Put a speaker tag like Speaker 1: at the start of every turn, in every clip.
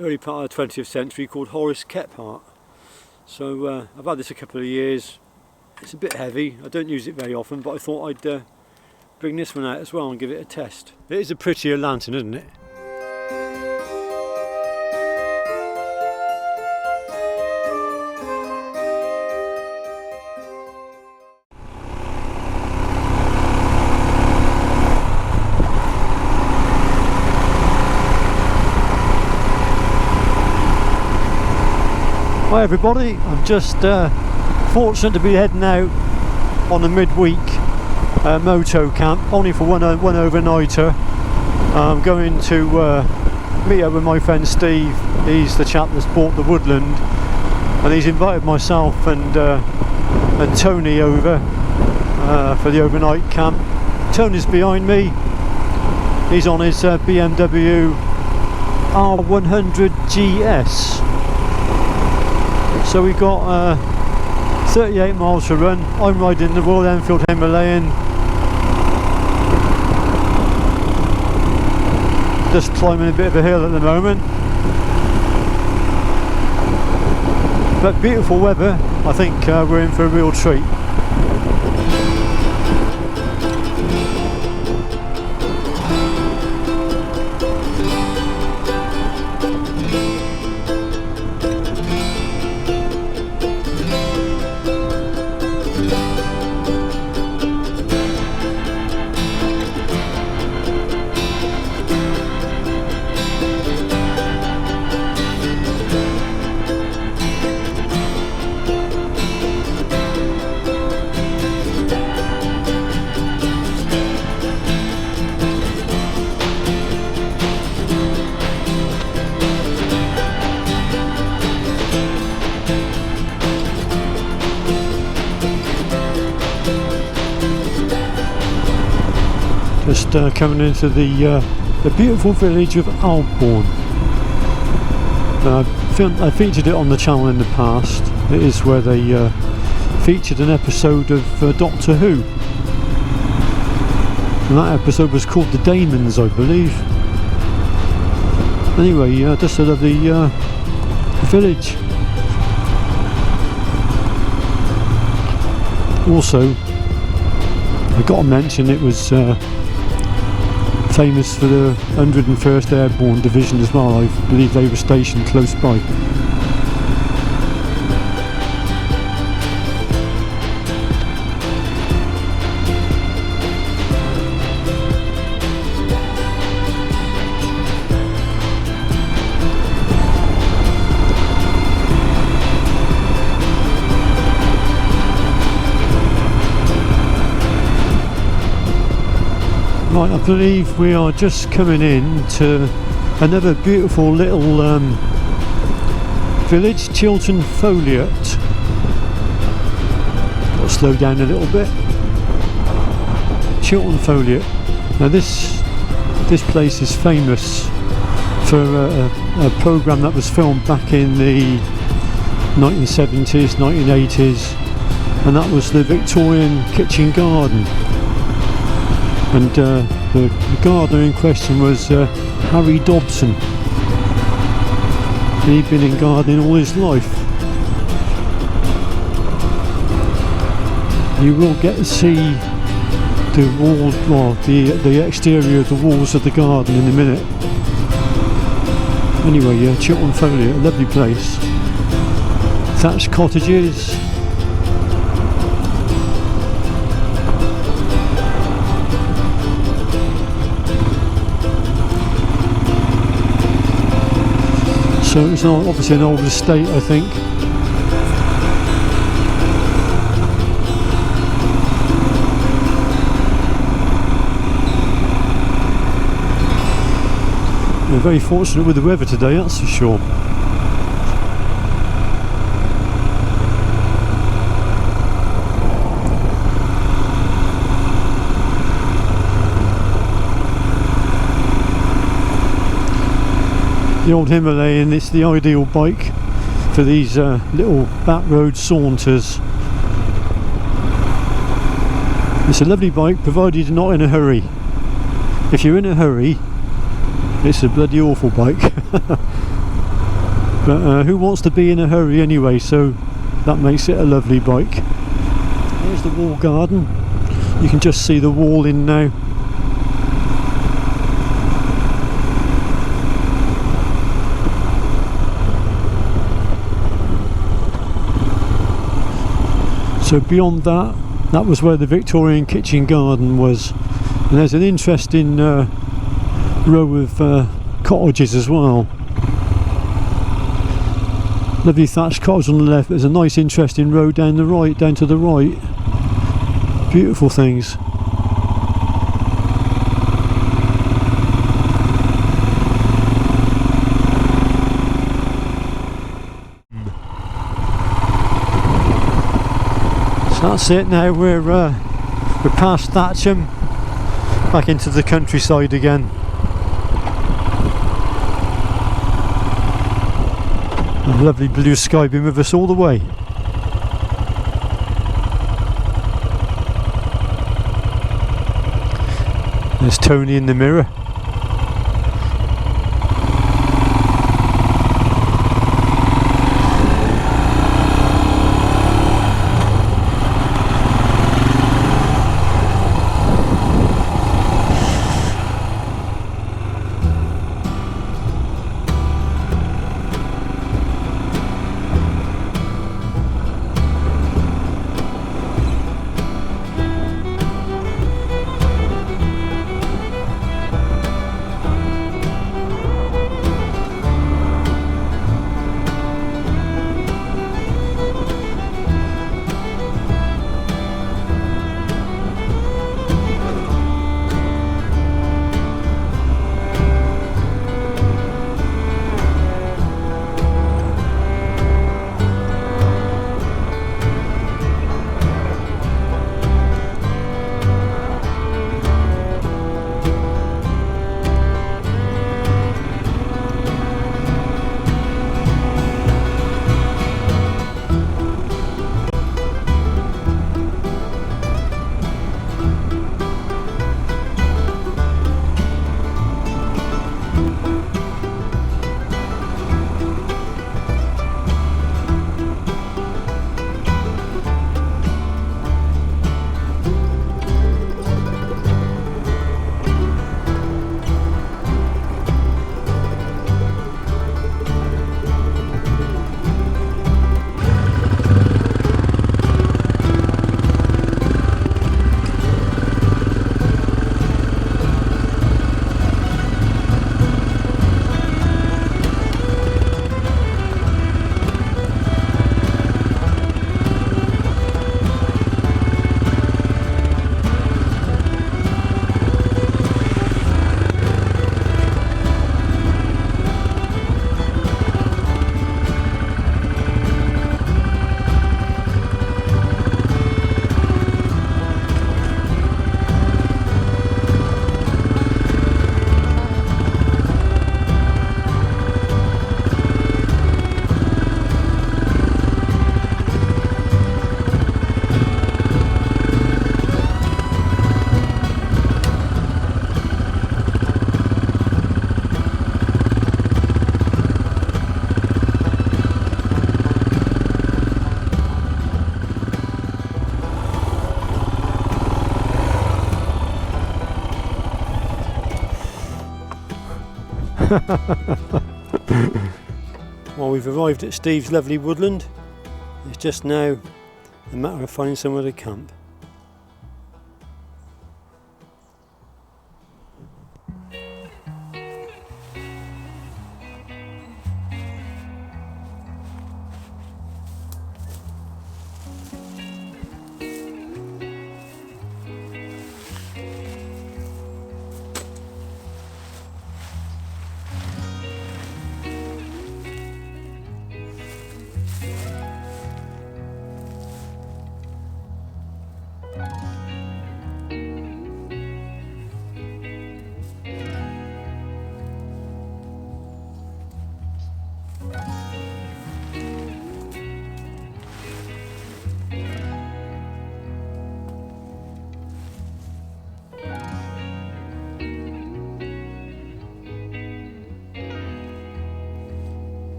Speaker 1: early part of the 20th century called Horace Kephart. So I've had this a couple of years. It's a bit heavy, I don't use it very often, but I thought I'd bring this one out as well and give it a test. It is a prettier lantern, isn't it? Hi everybody, I'm just fortunate to be heading out on the midweek moto camp, only for one overnighter. I'm going to meet up with my friend Steve. He's the chap that's bought the Woodland, and he's invited myself and Tony over for the overnight camp. Tony's behind me. He's on his BMW R100 GS. So we've got 38 miles to run. I'm riding the Royal Enfield Himalayan. Just climbing a bit of a hill at the moment. But beautiful weather. I think we're in for a real treat. Just coming into the beautiful village of Aldbourne. I featured it on the channel in the past. It is where they featured an episode of Doctor Who, and that episode was called The Daemons, I believe. Anyway, just a lovely village. Also, I got to mention it was famous for the 101st Airborne Division as well. I believe they were stationed close by. Right, I believe we are just coming in to another beautiful little village, Chilton Foliot. Got to slow down a little bit. Chilton Foliot. Now this place is famous for a programme that was filmed back in the 1970s, 1980s, and that was the Victorian kitchen garden. And the gardener in question was Harry Dobson. He'd been in gardening all his life. You will get to see the wall, well, the exterior of the walls of the garden in a minute. Anyway, Chilton Foliot, a lovely place. Thatched cottages. So it's obviously an old estate, I think. We're very fortunate with the weather today, that's for sure. The old Himalayan, it's the ideal bike for these little back road saunters. It's a lovely bike provided you're not in a hurry. If you're in a hurry, it's a bloody awful bike. But who wants to be in a hurry anyway, so that makes it a lovely bike. Here's the wall garden. You can just see the wall in now. So beyond that, that was where the Victorian kitchen garden was. And there's an interesting row of cottages as well. Lovely thatched cottage on the left. There's a nice interesting road down the right, down to the right. Beautiful things. So that's it now, we're past Thatcham, back into the countryside again. A lovely blue sky been with us all the way. There's Tony in the mirror. Well, we've arrived at Steve's lovely woodland. It's just now a matter of finding somewhere to camp.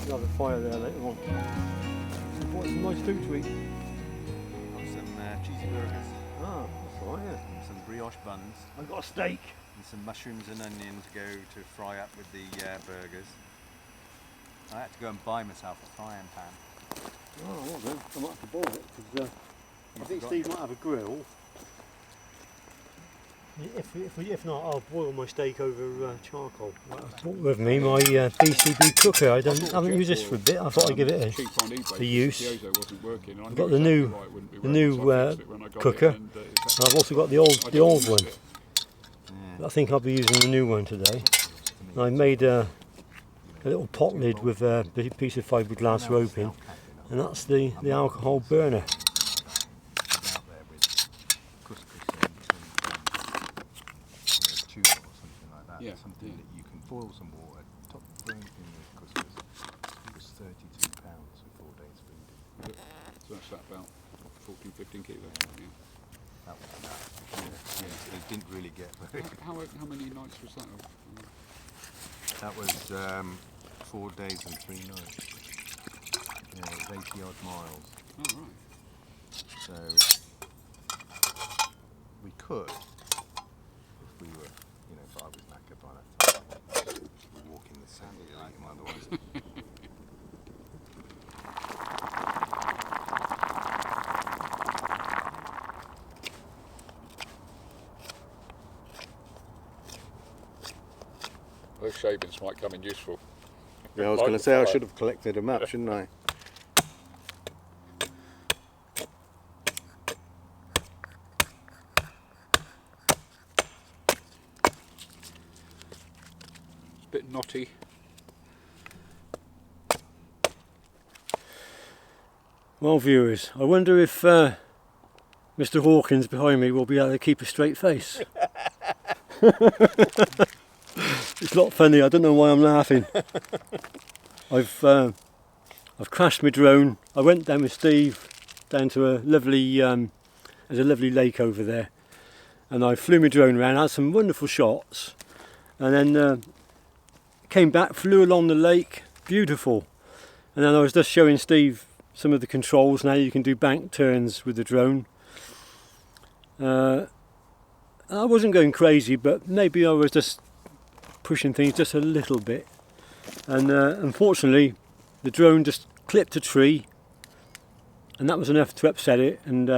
Speaker 1: We'll have a fire there later on. So bought some nice food to eat.
Speaker 2: Got some cheesy burgers,
Speaker 1: Ah, that's all right, yeah.
Speaker 2: and some brioche buns,
Speaker 1: I've got a steak.
Speaker 2: and some mushrooms and onion to go to fry up with the burgers. I had to go and buy myself a frying pan.
Speaker 1: Oh, well then, I might have to boil it because I think
Speaker 2: forgot-
Speaker 1: Steve might have a grill. If not, I'll boil my steak over charcoal. I've brought with me my BCB cooker. I haven't used this for a bit. I thought I'd give it a use. I've got the new cooker. I've also got the old one.
Speaker 2: Yeah.
Speaker 1: I think I'll be using the new one today. And I made a little pot lid with a piece of fiberglass rope in, and that's the alcohol burner.
Speaker 2: Out there with couscous and tuna or something like that.
Speaker 3: Yeah,
Speaker 2: Something
Speaker 3: yeah.
Speaker 2: that you can boil some water, top throw in the couscous. It was £32 for 4 days food.
Speaker 3: So that's about 14, 15 kilos. Yeah.
Speaker 2: That was enough. Yeah. It didn't really get very.
Speaker 3: How many nights was that?
Speaker 2: That was 4 days and 3 nights. Yeah, it was 80 odd miles.
Speaker 3: Oh, right.
Speaker 2: So we could, if we were, but I was knackered by that time. We'd walk in the sand and eat them otherwise.
Speaker 3: Those shavings might come in useful.
Speaker 2: Yeah, I was going to say I should have collected them up, shouldn't I?
Speaker 3: It's a bit knotty.
Speaker 1: Well, viewers, I wonder if Mr. Hawkins behind me will be able to keep a straight face. It's not funny. I don't know why I'm laughing. I've crashed my drone. I went down with Steve down to a lovely there's a lovely lake over there, and I flew my drone around, had some wonderful shots, and then came back, flew along the lake, beautiful, and then I was just showing Steve some of the controls. Now you can do bank turns with the drone. I wasn't going crazy, but maybe I was just pushing things just a little bit, and unfortunately the drone just clipped a tree, and that was enough to upset it, and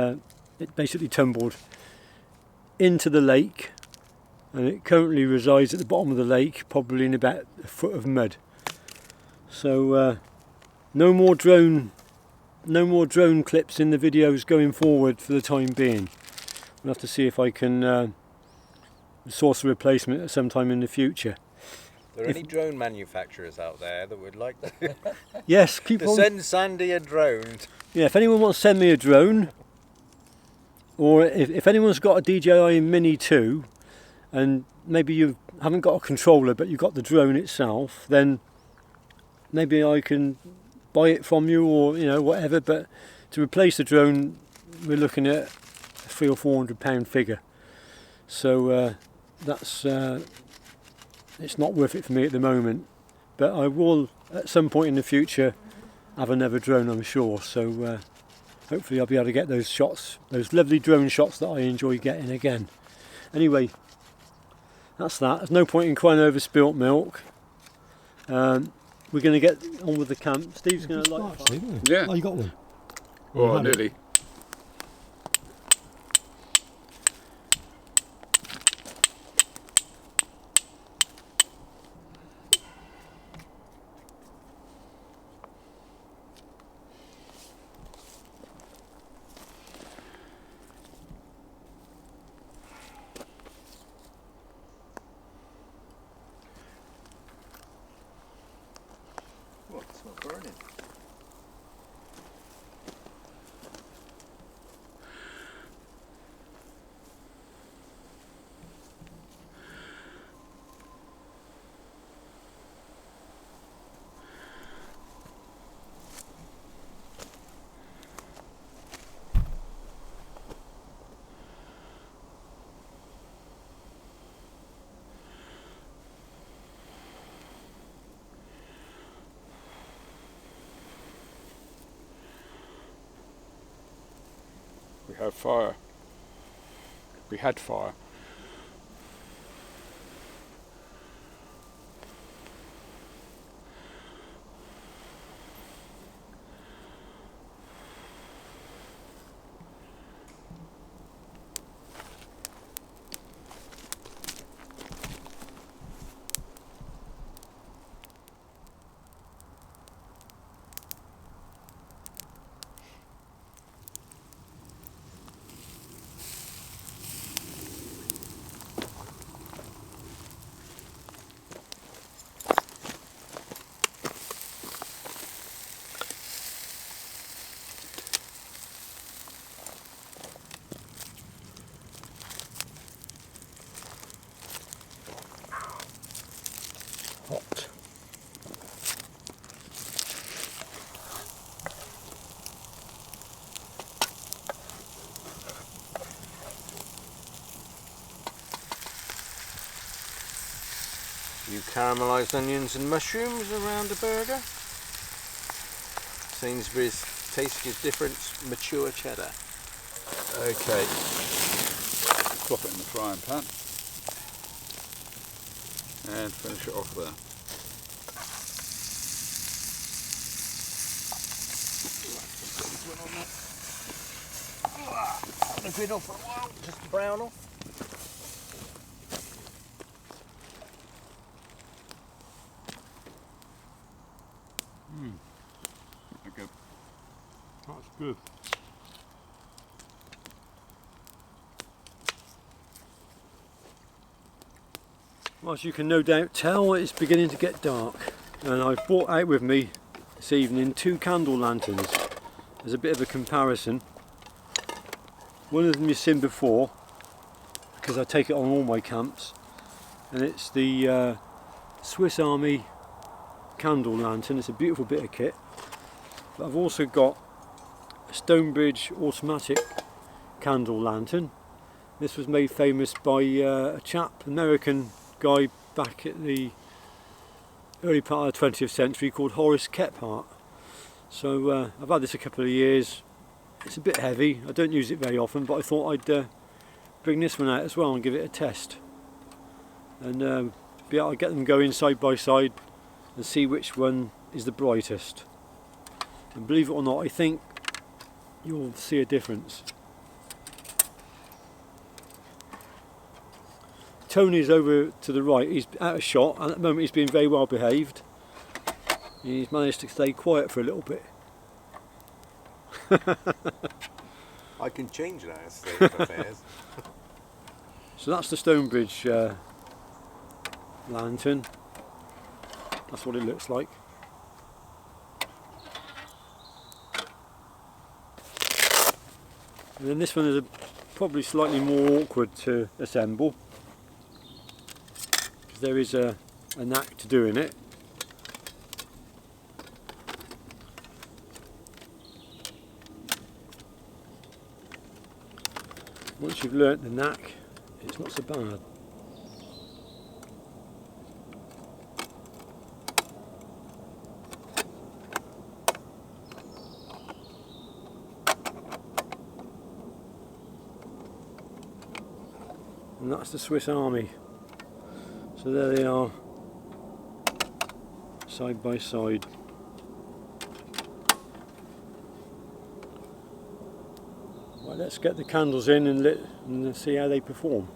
Speaker 1: it basically tumbled into the lake, and it currently resides at the bottom of the lake, probably in about a foot of mud. So no more drone clips in the videos going forward for the time being. I'll have to see if I can source a replacement at some time in the future.
Speaker 2: Are there any drone manufacturers out there that would like to,
Speaker 1: Yes, keep on.
Speaker 2: send Sandy a drone?
Speaker 1: Yeah, if anyone wants to send me a drone, or if anyone's got a DJI Mini 2, and maybe you haven't got a controller but you've got the drone itself, then maybe I can buy it from you, or whatever. But to replace the drone, we're looking at a £300 or £400 figure. So that's it's not worth it for me at the moment. But I will at some point in the future have another drone, I'm sure. So hopefully I'll be able to get those shots, those lovely drone shots that I enjoy getting again. Anyway, that's that. There's no point in crying over spilt milk. We're going to get on with the camp. Steve's going to light the fire.
Speaker 3: Yeah.
Speaker 1: Oh, you got one?
Speaker 3: Well, nearly.
Speaker 2: What? It's not burning.
Speaker 3: We have fire. We had fire.
Speaker 1: Hot.
Speaker 2: few caramelised onions and mushrooms around the burger. Sainsbury's Tastiest Difference mature cheddar. Okay.
Speaker 3: Plop it in the frying pan and finish it off there.
Speaker 2: On the griddle for a while, just to brown off.
Speaker 3: Okay. That's good.
Speaker 1: Well, as you can no doubt tell, it's beginning to get dark, and I've brought out with me this evening 2 candle lanterns as a bit of a comparison. One of them you've seen before because I take it on all my camps, and it's the Swiss Army candle lantern. It's a beautiful bit of kit. But I've also got a Stonebridge automatic candle lantern. This was made famous by a chap, American guy back at the early part of the 20th century called Horace Kephart. So I've had this a couple of years. It's a bit heavy, I don't use it very often, but I thought I'd bring this one out as well and give it a test, and be able to get them going side by side and see which one is the brightest. And believe it or not, I think you'll see a difference. Tony's over to the right, he's out of shot, and at the moment he's been very well behaved. He's managed to stay quiet for a little bit.
Speaker 2: I can change that state of affairs.
Speaker 1: So that's the Stonebridge lantern. That's what it looks like. And then this one is probably slightly more awkward to assemble, because there is a knack to doing it. Once you've learnt the knack, it's not so bad. And that's the Swiss Army. So there they are, side by side. Right, let's get the candles in and lit and see how they perform.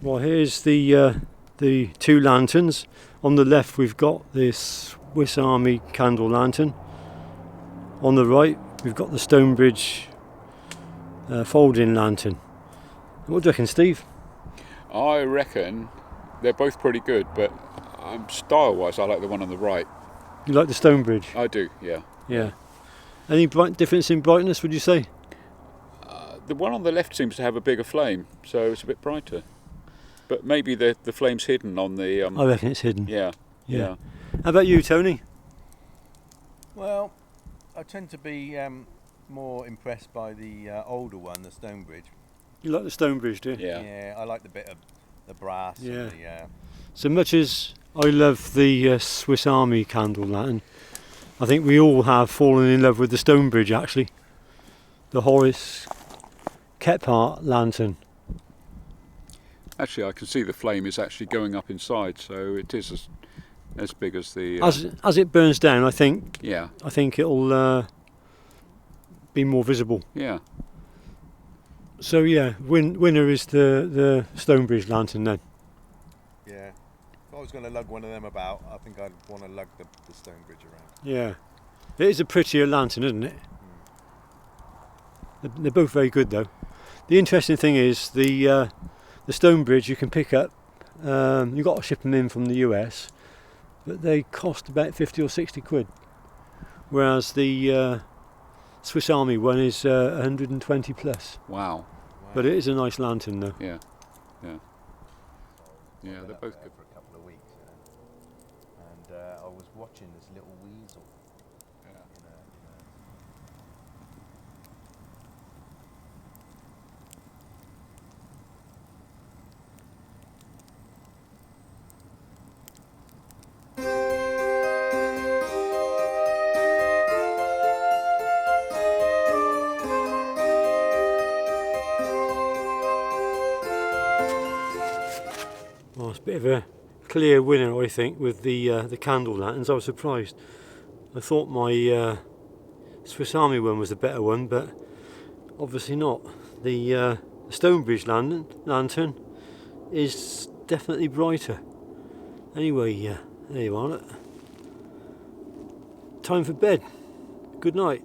Speaker 1: Well, here's the 2 lanterns. On the left we've got this Swiss Army candle lantern. On the right we've got the Stonebridge folding lantern. What do you reckon, Steve?
Speaker 3: I reckon they're both pretty good, but style-wise I like the one on the right.
Speaker 1: You like the Stonebridge?
Speaker 3: I do, yeah.
Speaker 1: Yeah. Any difference in brightness, would you say?
Speaker 3: The one on the left seems to have a bigger flame, so it's a bit brighter. But maybe the flame's hidden on the.
Speaker 1: I reckon it's hidden.
Speaker 3: Yeah.
Speaker 1: Yeah. How about you, Tony?
Speaker 2: Well, I tend to be more impressed by the older one, the Stonebridge.
Speaker 1: You like the Stonebridge, do you?
Speaker 3: Yeah.
Speaker 2: I like the bit of the brass.
Speaker 1: Yeah.
Speaker 2: And the,
Speaker 1: So much as I love the Swiss Army candle lantern, I think we all have fallen in love with the Stonebridge, actually. The Horace Kephart lantern.
Speaker 3: Actually, I can see the flame is actually going up inside, so it is as big as the.
Speaker 1: As it burns down, I think
Speaker 3: Yeah.
Speaker 1: it'll be more visible.
Speaker 3: Yeah.
Speaker 1: So yeah, winner is the Stonebridge lantern then.
Speaker 2: yeah. If I was going to lug one of them about, I think I'd want to lug the Stonebridge around.
Speaker 1: Yeah, it is a prettier lantern, isn't it? They're both very good though. The interesting thing is the Stonebridge you can pick up. You've got to ship them in from the US, but they cost about 50 or 60 quid. Whereas the Swiss Army one is 120 plus.
Speaker 3: Wow.
Speaker 1: But it is a nice lantern though.
Speaker 3: Yeah. Yeah. Yeah, they're both good.
Speaker 2: For a couple of weeks, and I was watching this little weasel.
Speaker 3: Yeah.
Speaker 1: Well, it's a bit of a clear winner, I think, with the candle lanterns. I was surprised. I thought my Swiss Army one was the better one, but obviously not. The Stonebridge lantern is definitely brighter. Anyway, there you are. Look. Time for bed. Good night.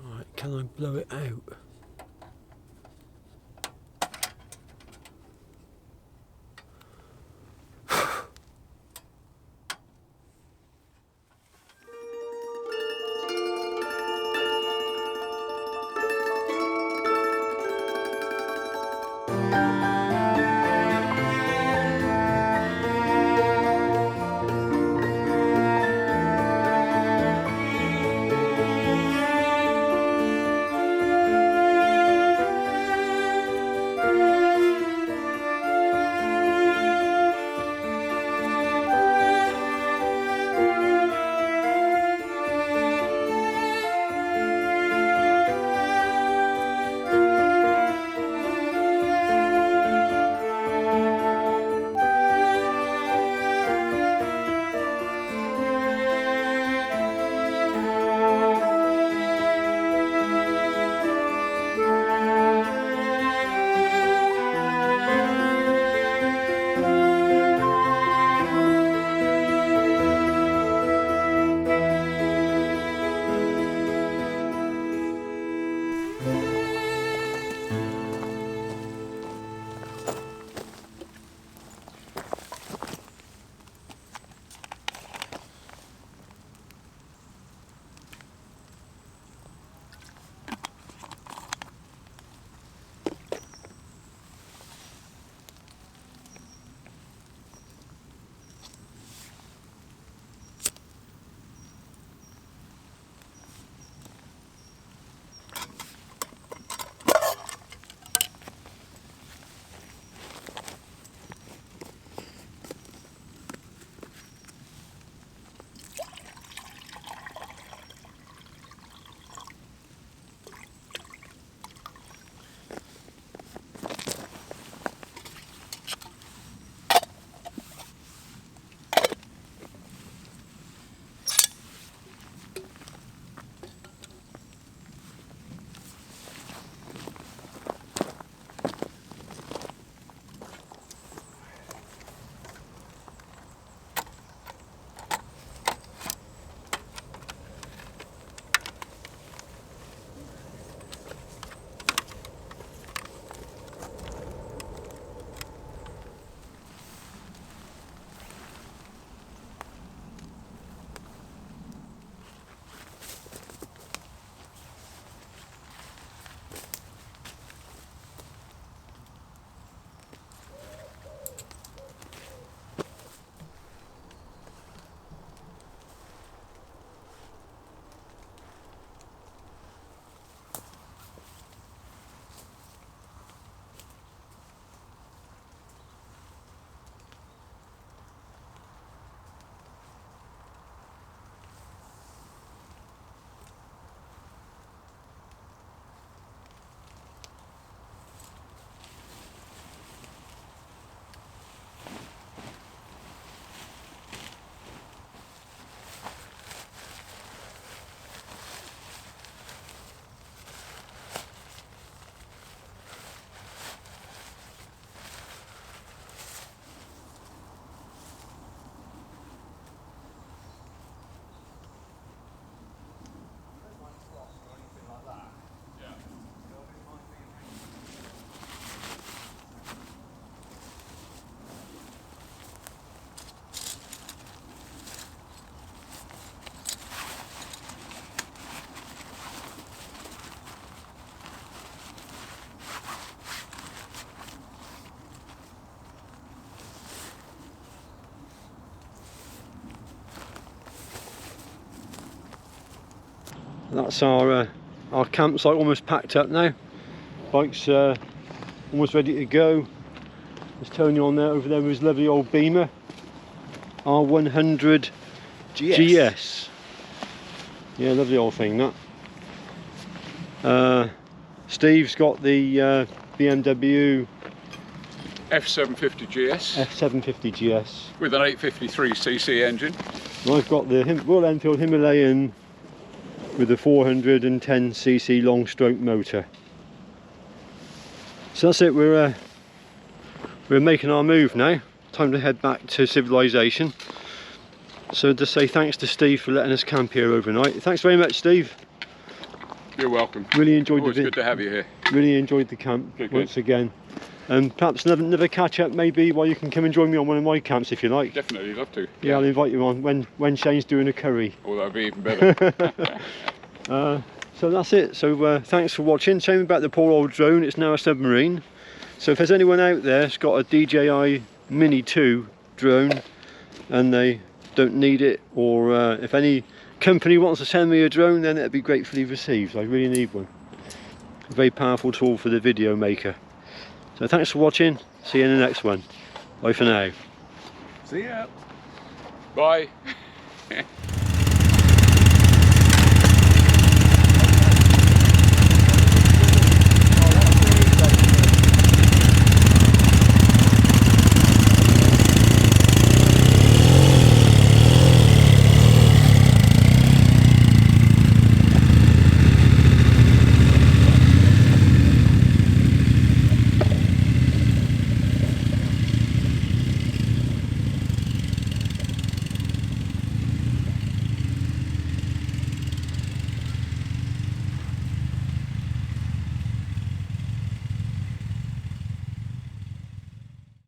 Speaker 1: Right, can I blow it out? that's our campsite almost packed up now. Bike's almost ready to go. There's Tony on there, over there with his lovely old Beamer R100 GS. Yeah, lovely old thing that. Steve's got the BMW
Speaker 3: F750 GS
Speaker 1: F750 GS.
Speaker 3: with an 853cc engine.
Speaker 1: And I've got the Royal Enfield Himalayan with a 410cc long stroke motor. So that's it, we're making our move now. Time to head back to civilization. So just say thanks to Steve for letting us camp here overnight. Thanks very much, Steve.
Speaker 3: You're welcome.
Speaker 1: Really enjoyed
Speaker 3: Always good to have you here.
Speaker 1: Really enjoyed the camp
Speaker 3: Good.
Speaker 1: once again. And perhaps another catch up maybe while you can come and join me on one of my camps if you like.
Speaker 3: Definitely love to.
Speaker 1: Yeah, I'll invite you on when Shane's doing a curry.
Speaker 3: Oh, that'd be even better.
Speaker 1: So that's it. So thanks for watching. Shame about the poor old drone, it's now a submarine. So if there's anyone out there who's got a DJI Mini 2 drone and they don't need it, or if any company wants to send me a drone, then it'd be gratefully received. I really need one. A very powerful tool for the video maker. So thanks for watching. See you in the next one. Bye for now.
Speaker 2: See ya.
Speaker 3: Bye.